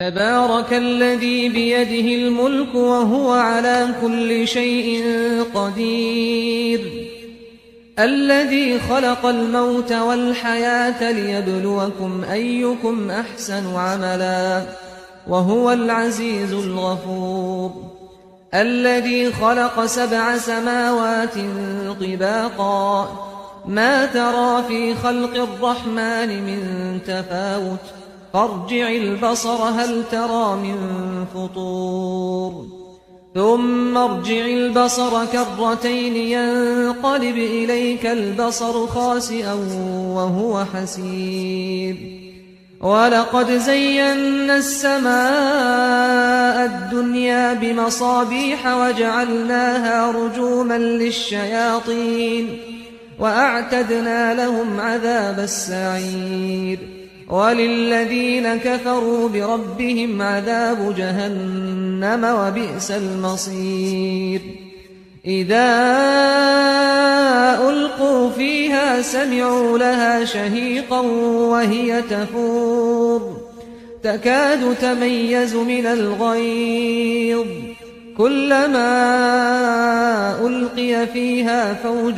تبارك الذي بيده الملك وهو على كل شيء قدير الذي خلق الموت والحياة ليبلوكم أيكم أحسن عملا وهو العزيز الغفور الذي خلق 7 سماوات طباقا ما ترى في خلق الرحمن من تفاوت فارجع البصر هل ترى من فطور ثم ارجع البصر كرتين ينقلب إليك البصر خاسئا وهو حسير ولقد زينا السماء الدنيا بمصابيح وجعلناها رجوما للشياطين وأعتدنا لهم عذاب السعير وللذين كفروا بربهم عذاب جهنم وبئس المصير إذا ألقوا فيها سمعوا لها شهيقا وهي تفور تكاد تميز من الغيظ كلما ألقي فيها فوج